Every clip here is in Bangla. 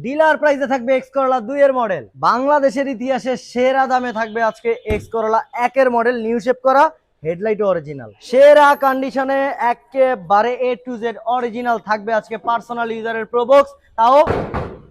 ডিলার প্রাইসে থাকবে এক্স করলা 2 এর মডেল। বাংলাদেশের ইতিহাসে সেরা দামে থাকবে আজকে এক্স করলা 1 এর মডেল, নিউ শেপ করা, হেডলাইট অরিজিনাল, সেরা কন্ডিশনে একেবারে এ টু জেড অরিজিনাল থাকবে আজকে পার্সোনাল ইউজারের প্রোবক্স, তাও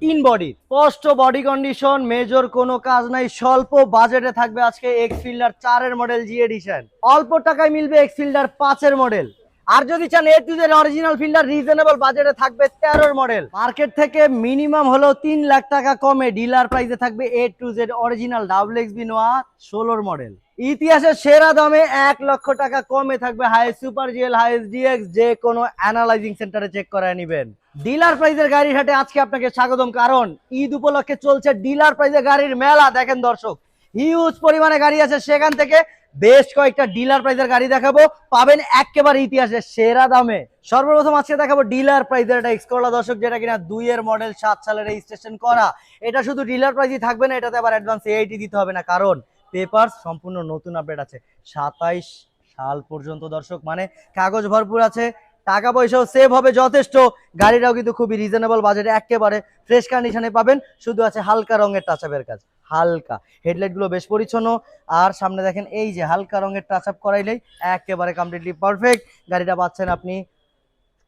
তিন বডি, স্পষ্ট বডি কন্ডিশন, মেজর কোনো কাজ নাই, স্বল্প বাজেটে থাকবে আজকে এক্স ফিল্ডার 4 এর মডেল জি এডিশন। অল্প টাকায় মিলবে এক্স ফিল্ডার 5 এর মডেল। আর যদি চান A to Z original Fielder reasonable বাজেটে থাকবে 13 মডেল। মার্কেট থেকে মিনিমাম হলো 3 লাখ টাকা কমে ডিলার প্রাইসে থাকবে A to Z original double XB Noah 16 model. ইতিহাসের সেরা দামে 1 লক্ষ টাকা কমে থাকবে হাইস সুপার জিএল, হাইস ডিএক্স, যে কোনো অ্যানালাইজিং সেন্টারে চেক করায় নেবেন। ডিলার প্রাইসের গাড়ির হাটে আজকে আপনাকে স্বাগতম, কারণ ঈদ উপলক্ষে চলছে ডিলার প্রাইসে গাড়ির মেলা। দেখেন দর্শক, হিউজ পরিমাণে গাড়ি আছে, সেখান থেকে বেশ কয়েকটা ডিলার প্রাইসের গাড়ি দেখাবো, পাবেন একেবারে ইতিহাসের সেরা দামে। সর্বপ্রথম আজকে দেখাবো ডিলার প্রাইসের একটা এক্স করলা দর্শক, যেটা কিনা 2 এর মডেল, 7 সালের রেজিস্ট্রেশন করা। এটা শুধু ডিলার প্রাইসই থাকবে না, এটাতে আবার অ্যাডভান্স এআইটি দিতে হবে না, কারণ পেপারস সম্পূর্ণ নতুন আপডেট আছে 27 সাল পর্যন্ত দর্শক, মানে কাগজ ভরপুর আছে, টাকা পয়সাও সেভ হবে যথেষ্ট। গাড়িটাও কিন্তু খুবই রিজনেবল বাজেটে একেবারে ফ্রেশ কন্ডিশনে পাবেন, শুধু আছে হালকা রঙের টাচ আপের কাজ, হালকা। হেডলাইট গুলো বেশ পরিচ্ছন্ন, আর সামনে দেখেন এই যে হালকা রঙের টাচ আপ করাইলেই একেবারে কমপ্লিটলি পারফেক্ট। গাড়িটা পাচ্ছেন আপনি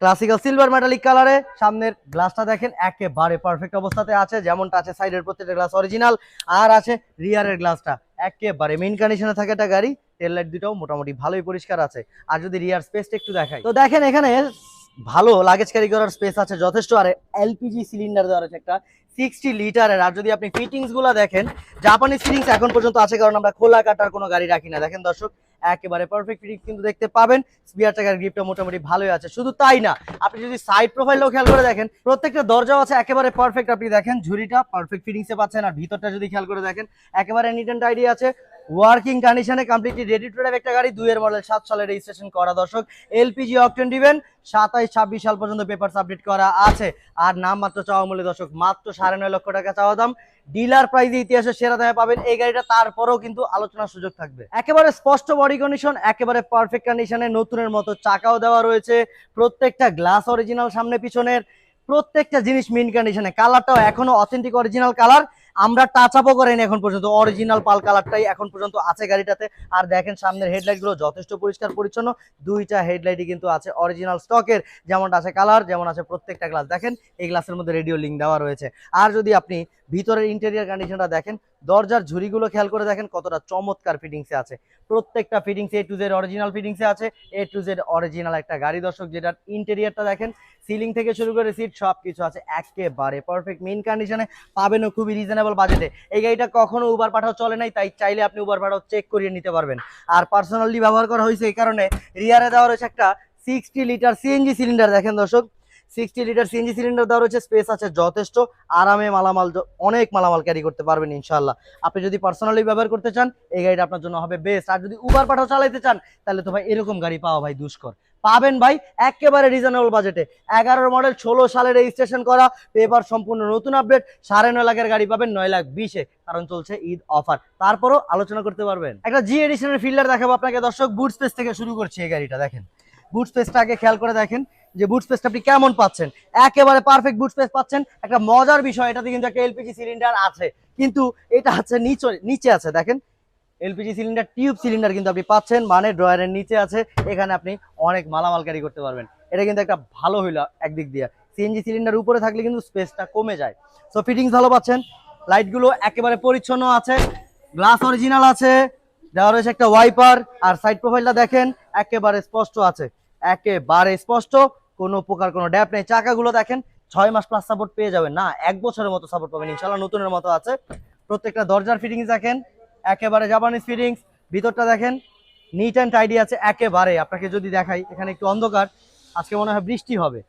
ক্লাসিক্যাল সিলভার মেটালিক কালারে। সামনের গ্লাসটা দেখেন একেবারে পারফেক্ট অবস্থাতে আছে, যেমনটা আছে সাইডের প্রত্যেকটা গ্লাস অরিজিনাল, আর আছে রিয়ারের গ্লাসটা একেবারে মেইন কন্ডিশনে থাকে একটা গাড়ি। টেল লাইট দুটাও মোটামুটি ভালোই পরিষ্কার আছে। আর যদি রিয়ার স্পেসটা একটু দেখাই, তো দেখেন এখানে ভালো লাগেজ ক্যারি করার স্পেস আছে যথেষ্ট, আর এলপিজি সিলিন্ডার দেওয়া আছে একটা 60 লিটারের। আর যদি আপনি ফিটিংস গুলো দেখেন, জাপানি ফিটিংস এখন পর্যন্ত আছে, কারণ আমরা খোলা কাটার কোনো গাড়ি রাখি না। দেখেন দর্শক, একেবারে পারফেক্ট ফিটিংস কিন্তু দেখতে পাবেন। স্পিয়ার চাকার গ্রিপটা মোটামুটি ভালোই আছে। শুধু তাই না, আপনি যদি সাইড প্রোফাইলটাও খেয়াল করে দেখেন, প্রত্যেকটা দরজাও আছে একেবারে পারফেক্ট। আপনি দেখেন ঝুড়িটা পারফেক্ট ফিটিংসে পাচ্ছেন, আর ভিতরটা যদি খেয়াল করে দেখেন একেবারে নিট এন্ড টাইডি আছে, ওয়ার্কিং কন্ডিশনে, কমপ্লিটলি রেডি টু ড্রাইভ একটা গাড়ি। 2 এর মডেল, 7 সালে রেজিস্ট্রেশন করা দর্শক, এলপিজি অকটেন দিবেন, 27-26 সাল পর্যন্ত পেপারস আপডেট করা আছে। আর নাম মাত্র চাওয়া মূল্য দর্শক মাত্র 9.5 লক্ষ টাকা চাওয়া দাম। ডিলার প্রাইসে ইতিহাসের সেরা দামে পাবেন এই গাড়িটা, তারপরেও কিন্তু আলোচনার সুযোগ থাকবে। একেবারে স্পষ্ট বডি কন্ডিশন, একেবারে পারফেক্ট কন্ডিশনে, নতুনের মতো চাকাও দেওয়া রয়েছে, প্রত্যেকটা গ্লাস অরিজিনাল, সামনে পিছনের প্রত্যেকটা জিনিস মিন কন্ডিশনে। কালারটাও এখনো অথেন্টিক অরিজিনাল কালার, আমরা টাচ আপও করিনি এখন পর্যন্ত, অরিজিনাল পাল কালারটাই এখন পর্যন্ত আছে গাড়িটাতে। আর দেখেন সামনের হেডলাইট গুলো যথেষ্ট পরিষ্কার পরিচ্ছন্ন, দুইটা হেডলাইটই কিন্তু আছে অরিজিনাল স্টকের, যেমনটা আছে কালার, যেমন আছে প্রত্যেকটা গ্লাস। দেখেন এই গ্লাসের মধ্যে রেডিও লিঙ্ক দেওয়া রয়েছে। আর যদি আপনি ভিতরের ইন্টেরিয়ার কন্ডিশনটা দেখেন, দরজার ঝুড়িগুলো খেয়াল করে দেখেন কতটা চমৎকার ফিটিংসে আছে। প্রত্যেকটা fittings A to Z original ফিটিংসে আছে, এ টু জেড অরিজিনাল একটা গাড়ি দর্শক। যেটার ইন্টেরিয়ারটা দেখেন, সিলিং থেকে শুরু করে সিট সবকিছু আছে একেবারে পারফেক্ট মেইন কন্ডিশনে, পাবেনও খুবই রিজনেবল বাজেটে। এই গাড়িটা কখনো উবার পাঠাও চলে নাই, তাই চাইলে আপনি উবার পাঠাও চেক করিয়ে নিতে পারবেন। আর পার্সোনালি ব্যবহার করা হয়েছে এই কারণে, রিয়ারে দেওয়া রয়েছে একটা 60 লিটার সিএনজি সিলিন্ডার। দেখেন দর্শক, 60 লিটার সিএনজি সিলিন্ডার দেওয়া রয়েছে, স্পেস আছে যথেষ্ট, আরামে মালামাল অনেক মালামাল ক্যারি করতে পারবেন ইনশাল্লাহ। আপনি যদি পার্সোনালি ব্যবহার করতে চান, এই গাড়িটা আপনার জন্য হবে বেস্ট। আর যদি উবার পাঠাও চালাইতে চান, তাহলে তো ভাই এরকম গাড়ি পাওয়া ভাই দুষ্কর। পাবেন ভাই একেবারে রিজনেবল বাজেটে, 11 মডেল, 16 সালে রেজিস্ট্রেশন করা, পেপার সম্পূর্ণ নতুন আপডেট, 9.5 লাখের গাড়ি পাবেন 9,20,000, কারণ চলছে ঈদ অফার, তারপরও আলোচনা করতে পারবেন। একটা জি এডিশনের ফিল্ডার দেখাবো আপনাকে দর্শক। বুট স্পেস থেকে শুরু করছি এই গাড়িটা। দেখেন বুট স্পেসটা আগে খেয়াল করে দেখেন যে বুট স্পেসটা আপনি কেমন পাচ্ছেন, একেবারে পারফেক্ট বুট স্পেস পাচ্ছেন। একটা মজার বিষয়, এটাতে কিন্তু একটা এলপিজি সিলিন্ডার আছে, কিন্তু এটা আছে নিচে আছে। দেখেন এলপিজি সিলিন্ডার টিউব সিলিন্ডার কিন্তু আপনি পাচ্ছেন, মানে ড্রয়ারের নিচে আছে, এখানে আপনি অনেক মালামাল ক্যারি করতে পারবেন। এটা কিন্তু একটা ভালো হইলো একদিক দিয়ে। সিএনজি সিলিন্ডার উপরে থাকলে কিন্তু স্পেসটা কমে যায়। সো ফিটিংস ভালো পাচ্ছেন, লাইটগুলো একেবারে পরিচ্ছন্ন আছে, গ্লাস অরিজিনাল আছে, দেওয়া রয়েছে একটা ওয়াইপার। আর সাইড প্রোফাইলটা দেখেন একেবারে স্পষ্ট আছে, একেবারে স্পষ্ট, কোনো প্রকার কোনো ড্যাপ নেই। চাকাগুলো দেখেন 6 মাস প্লাস সাপোর্ট পেয়ে যাবেন, না 1 বছরের মতো সাপোর্ট পাবেন ইনশাল্লাহ, নতুনের মতো আছে। প্রত্যেকটা দরজার ফিটিংস দেখেন একেবারে জাপানিজ ফিটিংস। ভিতরটা দেখেন নিট অ্যান্ড টাইডি আছে একেবারে। আপনাকে যদি দেখাই, এখানে একটু অন্ধকার, আজকে মনে হয় বৃষ্টি হবে,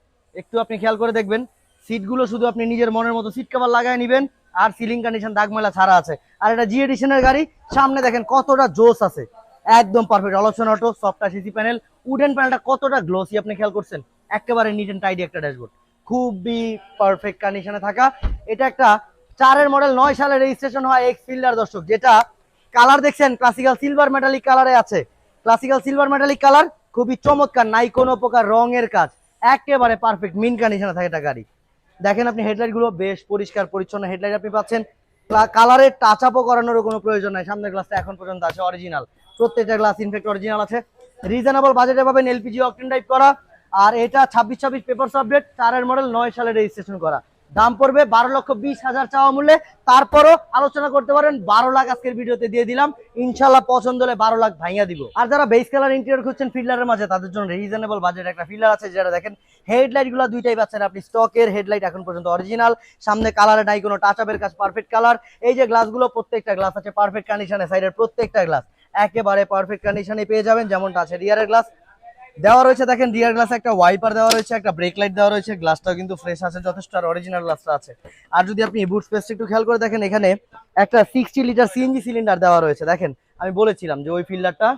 একটু আপনি খেয়াল করে দেখবেন। সিটগুলো শুধু আপনি নিজের মনের মতো সিট কভার লাগায় নেবেন, আর সিলিং কন্ডিশন দাগ ময়লা ছাড়া আছে। আর এটা জি এডিশনের গাড়ি, সামনে দেখেন কতটা জোস আছে, একদম perfect all option auto, soft touch AC panel, wooden প্যানেলটা কতটা গ্লোসি আপনি খেয়াল করছেন, একেবারে নিট অ্যান্ড টাইডি একটা ড্যাশবোর্ড, খুবই পারফেক্ট কন্ডিশনে থাকা। এটা একটা 4 এর মডেল, 9 সালে রেজিস্ট্রেশন হয় এক্স ফিল্ডার দর্শক, যেটা কালার দেখছেন ক্লাসিক্যাল সিলভার মেটালিক কালারে আছে। ক্লাসিক্যাল সিলভার মেটালিক কালার খুবই চমৎকার, নাই কোনো প্রকার রঙের কাজ, একেবারে পারফেক্ট মিন কন্ডিশনে থাকে এটা গাড়ি। দেখেন আপনি হেডলাইট গুলো বেশ পরিষ্কার পরিচ্ছন্ন হেডলাইট আপনি পাচ্ছেন। কালারের টাচ আপও করানোর কোনো প্রয়োজন নাই। সামনের গ্লাসটা এখন পর্যন্ত আছে অরিজিনাল, প্রত্যেকটা গ্লাস ইনফেক্ট অরিজিনাল আছে। রিজনেবল বাজেটে পাবেন, এলপিজি অকটেন টাইপ করা। আর এটা 26 পেপারস আপডেট, 4 মডেল, 9 সালে রেজিস্ট্রেশন করা। দাম পড়বে 12,20,000 চাওয়া মূল্যে। তারপরও আলোচনা করতে পারেন, 12 লাখ আজকের ভিডিওতে দিয়ে দিলাম। ইনশাল্লাহ পছন্দ হলে 12 লাখ ভাঙিয়ে দিব। আর যারা বেস কালার ইন্টেরিয়র খুঁজছেন ফিল্ডারের মাঝে, তাদের জন্য রিজনেবল বাজেট একটা ফিল্ডার আছে, যেটা দেখেন হেডলাইট গুলো দুইটাই পাচ্ছেন আপনি স্টকের হেডলাইট, এখন পর্যন্ত অরিজিনাল। সামনে কালারে নাই কোনো টাচ আপের কাজ, পারফেক্ট কালার। এই যে গ্লাসগুলো, প্রত্যেকটা গ্লাস আছে পারফেক্ট কন্ডিশনে, সাইডের প্রত্যেকটা গ্লাস একেবারে পারফেক্ট কন্ডিশনে পেয়ে যাবেন, যেমনটা আছে রিয়ারের গ্লাস দেওয়া রয়েছে। দেখেন রিয়ার গ্লাসে একটা ওয়াইপার দেওয়া রয়েছে, একটা ব্রেক লাইট দেওয়া রয়েছে। গ্লাসটাও কিন্তু ফ্রেশ আছে যথেষ্ট, আর অরিজিনাল গ্লাসটা আছে। আর যদি আপনি বুট স্পেসটা একটু খেয়াল করে দেখেন, এখানে একটা 60 লিটার সিএনজি সিলিন্ডার দেওয়া রয়েছে। দেখেন আমি বলেছিলাম যে ওই ফিল্ডারটা,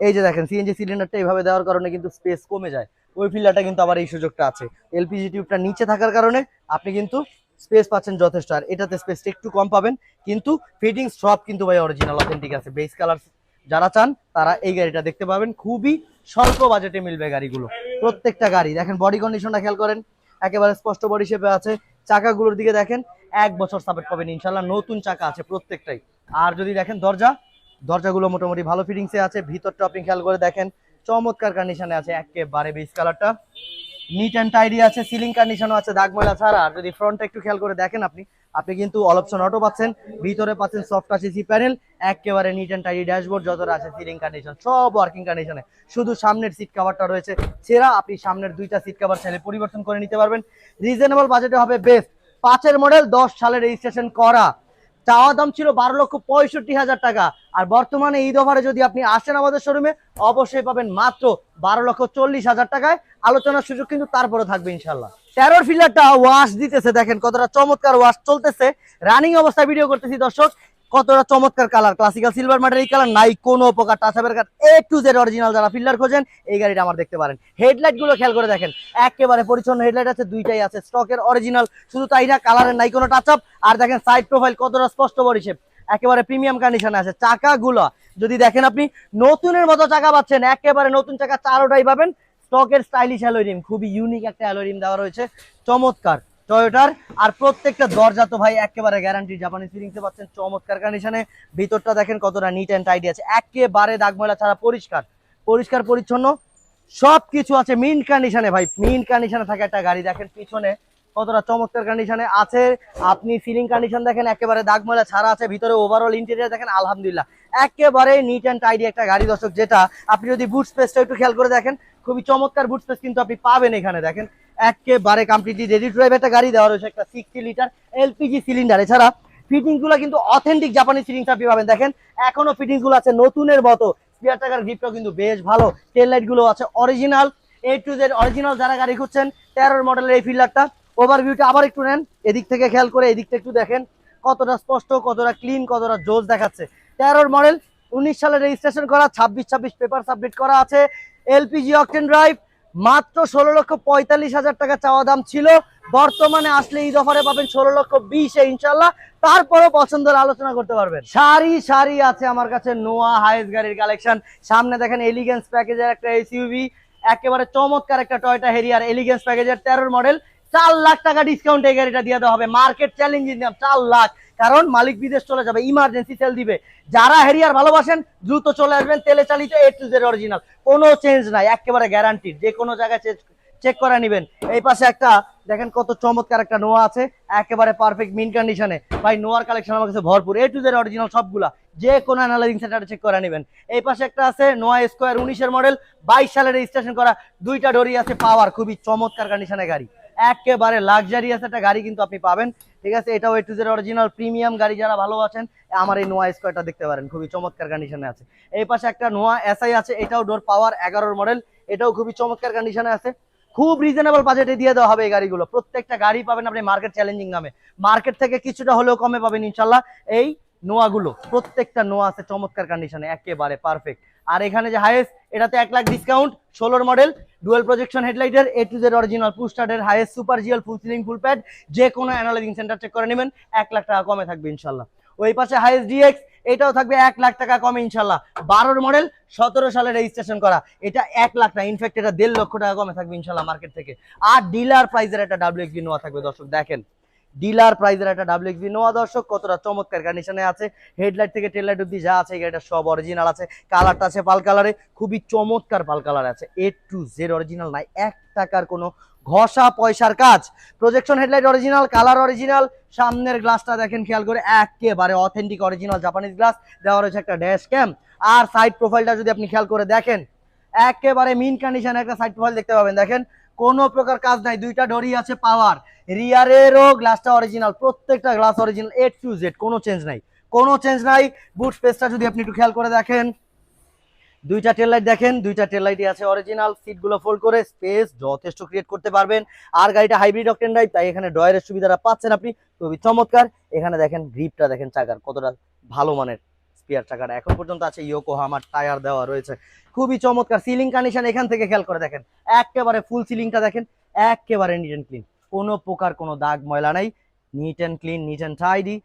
এই যে দেখেন সিএনজি সিলিন্ডারটা এইভাবে দেওয়ার কারণে কিন্তু স্পেস কমে যায়। ওই ফিল্ডারটা কিন্তু আবার এই সুযোগটা আছে, এলপিজি টিউবটা নিচে থাকার কারণে আপনি কিন্তু স্পেস পাচ্ছেন যথেষ্ট। আর এটাতে স্পেসটা একটু কম পাবেন, কিন্তু ফিটিংস সব কিন্তু ভাই অরিজিনাল অথেন্টিক আছে। বেস কালার যারা চান তারা এই গাড়িটা দেখতে পাবেন, খুবই স্বল্প বাজেটে মিলবে গাড়িগুলো। প্রত্যেকটা গাড়ি দেখেন বডি কন্ডিশনটা খেয়াল করেন, একেবারে স্পষ্ট বডি শেপে আছে। চাকাগুলোর দিকে দেখেন, 1 বছর সাপোর্ট পাবেন ইনশাল্লাহ, নতুন চাকা আছে প্রত্যেকটাই। আর যদি দেখেন দরজাগুলো মোটামুটি ভালো ফিটিংসে আছে। ভিতরটা আপনি খেয়াল করে দেখেন, চমৎকার কন্ডিশনে আছে, একেবারে বেস কালারটা নিট অ্যান্ড টাইডি আছে। সিলিং কন্ডিশনও আছে দাগ ময়লা ছাড়া। আর যদি ফ্রন্টটা একটু খেয়াল করে দেখেন আপনি কিন্তু অল অপশন অটো পাচ্ছেন, ভিতরে পাচ্ছেন সফট টাচ এসি প্যানেল, একেবারে নিট অ্যান্ড টাইডি ড্যাশবোর্ড, যতটা আছে সিলিং কন্ডিশন সব ওয়ার্কিং কন্ডিশনে। শুধু সামনের সিট কভারটা রয়েছে ছেঁড়া, আপনি সামনের 2টা সিট কভার চাইলে পরিবর্তন করে নিতে পারবেন। রিজনেবল বাজেটে হবে বেস্ট। 5 মডেল, 10 সালে রেজিস্ট্রেশন করা। চাওয়া দাম ছিল 12,65,000 টাকা। আর বর্তমানে ঈদ অফারে যদি আপনি আসেন আমাদের শোরুমে, অবশ্যই পাবেন মাত্র 12,40,000 টাকায়। আলোচনার সুযোগ কিন্তু তারপরে থাকবে ইনশাল্লাহ। 13 ফিল্ডারটা ওয়াশ দিতেছে, দেখেন কতটা চমৎকার ওয়াশ চলতেছে, রানিং অবস্থায় ভিডিও করতেছি দর্শক। কতটা চমৎকার কালার, ক্লাসিক্যাল সিলভার ম্যাটের এই কালার, নাই কোনো প্রকার টাচ আপের কাজ, A to Z অরিজিনাল। যারা ফিল্ডার খোঁজেন এই গাড়িটা আমার দেখতে পারেন। হেডলাইট গুলো খেয়াল করে দেখেন, একেবারে পরিচ্ছন্ন হেডলাইট আছে, দুইটাই আছে স্টকের অরিজিনাল। শুধু তাই না, কালারের নাই কোনো টাচ আপ। আর দেখেন সাইড প্রোফাইল কতটা স্পষ্ট বডি শেপ, একেবারে প্রিমিয়াম কন্ডিশনে আছে। চাকাগুলো যদি দেখেন, আপনি নতুনের মতো চাকা পাচ্ছেন, একেবারে নতুন চাকা চারোটাই পাবেন। স্টকের স্টাইলিশ অ্যালয় রিম, খুবই ইউনিক একটা অ্যালয় রিম দেওয়া রয়েছে, চমৎকার টয়োটার। আর প্রত্যেকটা দরজা তো ভাই একেবারে গ্যারান্টি, জাপানি ফিটিংসে পাচ্ছেন চমৎকার কন্ডিশনে। ভিতরটা দেখেন কতটা নিট অ্যান্ড টাইডি আছে, একেবারে দাগ ময়লা ছাড়া পরিষ্কার পরিষ্কার পরিচ্ছন্ন সবকিছু আছে। মিন্ট কন্ডিশনে ভাই, মিন্ট কন্ডিশনে থাকে একটা গাড়ি। দেখেন পিছনে কতটা চমৎকার কন্ডিশনে আছে। আপনি সিলিং কন্ডিশন দেখেন, একেবারে দাগ ময়লা ছাড়া আছে। ভিতরে ওভারঅল ইন্টেরিয়র দেখেন, আলহামদুলিল্লাহ একেবারে নিট অ্যান্ড টাইডি একটা গাড়ি দর্শক। যেটা আপনি যদি বুট স্পেসটা একটু খেয়াল করে দেখেন, খুবই চমৎকার বুট স্পেস কিন্তু আপনি পাবেন এখানে। দেখেন একেবারে কমপ্লিটলি রেডি টু ড্রাইভ একটা গাড়ি দেওয়া রয়েছে, একটা 60 লিটার এলপিজি সিলিন্ডার। এছাড়া ফিটিংস গুলো কিন্তু অথেন্টিক জাপানি ফিটিংস আপনি পাবেন। দেখেন এখনো ফিটিংস গুলো আছে নতুনের মতো, স্পেয়ার টাকার গ্রিপটাও কিন্তু বেশ ভালো। টেল লাইট গুলো আছে original, A to Z original. যারা গাড়ি খুঁজছেন 13 মডেলের এই ফিল্ডারটা, ওভারভিউটা আবার একটু নেন, এদিক থেকে খেয়াল করে এদিকটা একটু দেখেন, কতটা স্পষ্ট, কতটা ক্লিন, কতটা জোস দেখাচ্ছে। 13 মডেল, 19 সালে রেজিস্ট্রেশন করা, 26 পেপার সাবমিট করা আছে, এলপিজি অকটেন ড্রাইভ। মাত্র 16,45,000 টাকা চাওয়া দাম ছিল, বর্তমানে আসলে ঈদ অফারে পাবেন 16,20,000 ইনশাল্লাহ। তারপরও পছন্দের আলোচনা করতে পারবেন। সারি সারি আছে আমার কাছে নোয়া হাইস গাড়ির কালেকশন। সামনে দেখেন এলিগেন্স প্যাকেজের একটা এসইউভি, একেবারে চমৎকার একটা টয়োটা হেরিয়ার এলিগেন্স প্যাকেজের 13 মডেল। 4 লাখ টাকা ডিসকাউন্ট এই গাড়িটা দিয়ে দেওয়া হবে, মার্কেট চ্যালেঞ্জিং দাম 4 লাখ। কারণ মালিক বিদেশ চলে যাবে, ইমার্জেন্সি সেল দিবে। যারা হেরিয়ার ভালোবাসেন দ্রুত চলে আসবেন, তেলে চালিত A to Z অরিজিনাল, কোনো চেঞ্জ নাই, একেবারে গ্যারান্টিড, যে কোনো জায়গায় চেক করে নেবেন। এই পাশে একটা দেখেন কত চমৎকার একটা নোয়া আছে, একেবারে পারফেক্ট মিন কন্ডিশনে। ভাই নোয়ার কালেকশন আমার কাছে ভরপুর, A to Z অরিজিনাল সবগুলা, যে কোনো অ্যানালাইজিং সেন্টারে চেক করে নেবেন। এই পাশে একটা আছে নোয়া স্কোয়ার 19 মডেল, 22 সালে রেজিস্ট্রেশন করা, 2টা ডোরি আছে পাওয়ার, খুবই চমৎকার কন্ডিশনে গাড়ি, একেবারে লাক্সারিয়াস একটা গাড়ি কিন্তু আপনি পাবেন। ঠিক আছে, এটাও A to Z original premium গাড়ি। যারা ভালোবাসেন আমার এই নোয়া স্কোয়ারটা দেখতে পারেন, খুবই চমৎকার কন্ডিশনে আছে। এই পাশে একটা নোয়া এসআই আছে, এটাও ডোর পাওয়ার 11 মডেল, এটাও খুবই চমৎকার কন্ডিশনে আছে। খুব রিজনেবল বাজেটে দিয়ে দেওয়া হবে এই গাড়িগুলো। প্রত্যেকটা গাড়ি পাবেন আপনি মার্কেট চ্যালেঞ্জিং দামে, মার্কেট থেকে কিছুটা হলেও কমে পাবেন ইনশাল্লাহ। এই নোয়াগুলো প্রত্যেকটা নোয়া আছে চমৎকার কন্ডিশনে, একেবারে পারফেক্ট। আর এখানে যে হাইয়েস্ট, এটাতে 1 lakh discount, 16 model, dual projection হেডলাইটের A to Z অরিজিনাল পুশস্টার্টের highest super GL full ceiling full pad, যে কোনো অ্যানালাইজিং সেন্টার চেক করে নেবেন, 1 লাখ টাকা কমে থাকবে ইনশাল্লাহ। ওই পাশে হাইয়েস্ট ডিএক্স, এটাও থাকবে 1 লাখ টাকা কমে ইনশাল্লাহ। 12 মডেল, 17 সালে রেজিস্ট্রেশন করা, এটা 1 লাখ না, ইনফ্যাক্ট এটা 1.5 লক্ষ টাকা কমে থাকবে ইনশাল্লাহ মার্কেট থেকে। আর ডিলার প্রাইজের একটা WXB নোয়া থাকবে দর্শক, দেখেন ডিলার প্রাইজের একটা WXB নোয়া দর্শক কতটা চমৎকার কন্ডিশনে আছে। হেডলাইট থেকে টেল লাইট অব্দি যা আছে এটা সব অরিজিনাল আছে। কালারটা আছে পাল কালারে, খুবই চমৎকার পাল কালার আছে, A to Z অরিজিনাল নাই, 1 টাকার কোনো ঘষা পয়সার কাজ। Projection headlight original, colour original, সামনের গ্লাসটা দেখেন খেয়াল করে একেবারে অথেন্টিক অরিজিনাল জাপানিজ গ্লাস দেওয়া রয়েছে, একটা ড্যাশ ক্যাম। আর সাইড প্রোফাইলটা যদি আপনি খেয়াল করে দেখেন একেবারে মিন কন্ডিশনে একটা সাইড প্রোফাইল দেখতে পাবেন, দেখেন কোনো প্রকার কাজ নাই, 2টা ডোরি আছে পাওয়ার, রিয়ারেরও গ্লাসটা অরিজিনাল, প্রত্যেকটা glass original A to Z, কোনো চেঞ্জ নাই, কোনো চেঞ্জ নাই। বুট স্পেসটা যদি আপনি একটু খেয়াল করে দেখেন, 2টা টেল লাইট দেখেন, 2টা টেল লাইটই আছে অরিজিনাল, সিটগুলো ফোল্ড করে স্পেস যথেষ্ট ক্রিয়েট করতে পারবেন। আর গাড়িটা হাইব্রিড অকটেন ড্রাইভ, তাই এখানে ড্রয়ারের সুবিধাটা পাচ্ছেন আপনি, খুবই চমৎকার। এখানে দেখেন গ্রিপটা দেখেন চাকার কতটা ভালো মানের, স্পিয়ার চাকাটা এখন পর্যন্ত আছে, ইয়োকোহামার টায়ার দেওয়া রয়েছে, খুবই চমৎকার। সিলিং কন্ডিশন এখান থেকে খেয়াল করে দেখেন, একেবারে ফুল সিলিংটা দেখেন, একেবারে নিট এন্ড ক্লিন, কোনো প্রকার কোনো দাগ ময়লা নাই, neat and clean, neat and tidy,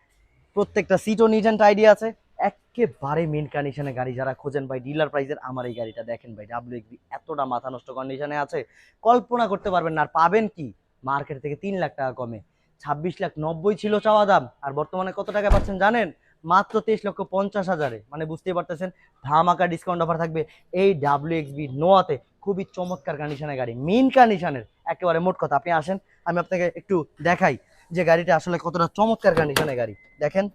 প্রত্যেকটা সিটও নিট এন্ড টাইডি আছে, একেবারে মেন কন্ডিশনে গাড়ি। যারা খোঁজেন ভাই ডিলার প্রাইজের, আমার এই গাড়িটা দেখেন ভাই, WXB এতটা মাথা নষ্ট কন্ডিশনে আছে কল্পনা করতে পারবেন না। আর পাবেন কি মার্কেট থেকে 3 লাখ টাকা কমে, 26,90,000 ছিল চাওয়া দাম, আর বর্তমানে কত টাকা পাচ্ছেন জানেন? মাত্র 23,50,000-এ, মানে বুঝতেই পারতেছেন ধামাকা ডিসকাউন্ট অফার থাকবে এই WXB নোয়াতে। খুবই চমৎকার কন্ডিশনে গাড়ি, মেন কন্ডিশনের একেবারে। মোট কথা আপনি আসেন, আমি আপনাকে একটু দেখাই যে গাড়িটা আসলে কতটা চমৎকার কন্ডিশনে গাড়ি। দেখেন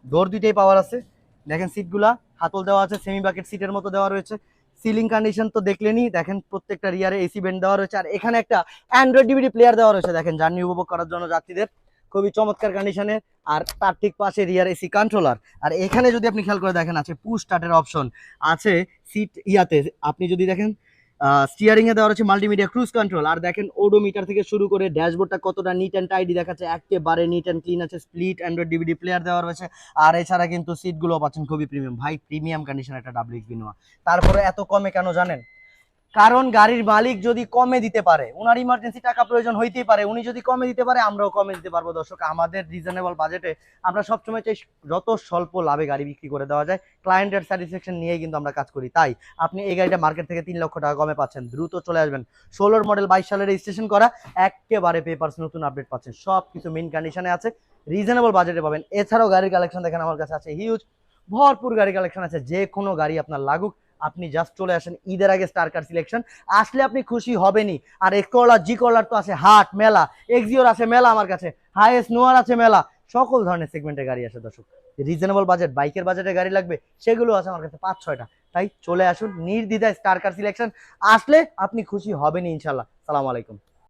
ডোর 2টাই পাওয়ার আছে, দেখেন সিটগুলা হাতল দেওয়া আছে, সেমি বাকেট সিটের মতো দেওয়া রয়েছে। সিলিং কন্ডিশন তো দেখলেনই, দেখেন প্রত্যেকটা রিয়ারে এসি ভেন্ট দেওয়া রয়েছে, আর এখানে একটা অ্যান্ড্রয়েড ডিভিডি প্লেয়ার দেওয়া রয়েছে, দেখেন জার্নি উপভোগ করার জন্য যাত্রীদের, খুবই চমৎকার কন্ডিশনে। আর তার ঠিক পাশে রিয়ার এসি কন্ট্রোলার, আর এখানে যদি আপনি খেয়াল করে দেখেন আছে পুশ স্টার্টের অপশন আছে সিট ইয়াতে। আপনি যদি দেখেন স্টিয়ারিং এ দেওয়া রয়েছে মাল্টিমিডিয়া ক্রুজ কন্ট্রোল, আর দেখেন ওডোমিটার থেকে শুরু করে ড্যাশবোর্ডটা কতটা নিট অ্যান্ড টাইডি দেখাচ্ছে, একেবারে নিট অ্যান্ড ক্লিন আছে। স্প্লিট অ্যান্ড্রয়েড ডিভিডি প্লেয়ার দেওয়া রয়েছে, আর এছাড়া কিন্তু সিটগুলো পাচ্ছেন খুবই প্রিমিয়াম, ভাই প্রিমিয়াম কন্ডিশন একটা WXB নোয়া। তারপরে এত কমে কেন জানেন? কারণ গাড়ির মালিক যদি কমে দিতে পারে, ওনার ইমার্জেন্সি টাকা প্রয়োজন হইতেই পারে, উনি যদি কমে দিতে পারে আমরাও কমে দিতে পারবো দর্শক। আমাদের রিজনেবল বাজেটে আমরা সবসময় চাই যত স্বল্প লাভে গাড়ি বিক্রি করে দেওয়া যায়, ক্লায়েন্টের স্যাটিসফ্যাকশন নিয়েই কিন্তু আমরা কাজ করি। তাই আপনি এই গাড়িটা মার্কেট থেকে 3 লক্ষ টাকা কমে পাচ্ছেন, দ্রুত চলে আসবেন। 16 মডেল 22 সালে রেজিস্ট্রেশন করা, একেবারে পেপারস নতুন আপডেট পাচ্ছেন, সব কিছু মেইন কন্ডিশনে আছে, রিজনেবল বাজেটে পাবেন। এছাড়াও গাড়ির কালেকশন দেখেন আমার কাছে আছে হিউজ, ভরপুর গাড়ি কালেকশন আছে, যে কোনো গাড়ি আপনার লাগুক আপনি জাস্ট চলে আসেন ঈদের আগে স্টার কার সিলেকশন, আসলে আপনি খুশি হবেনই। আর এক্স করলার, জি করলার তো আছে হাট মেলা, এক্সিওর আছে মেলা, আমার কাছে হাইয়েস্ট নোয়ার আছে মেলা, সকল ধরনের সেগমেন্টের গাড়ি আছে দর্শক। রিজনেবল বাজেট, বাইকের বাজেটে গাড়ি লাগবে সেগুলো আছে আমার কাছে 5-6টা। তাই চলে আসুন নির্দ্বিধায় স্টার কার সিলেকশন, আসলে আপনি খুশি হবেনই ইনশাল্লাহ। সালাম আলাইকুম।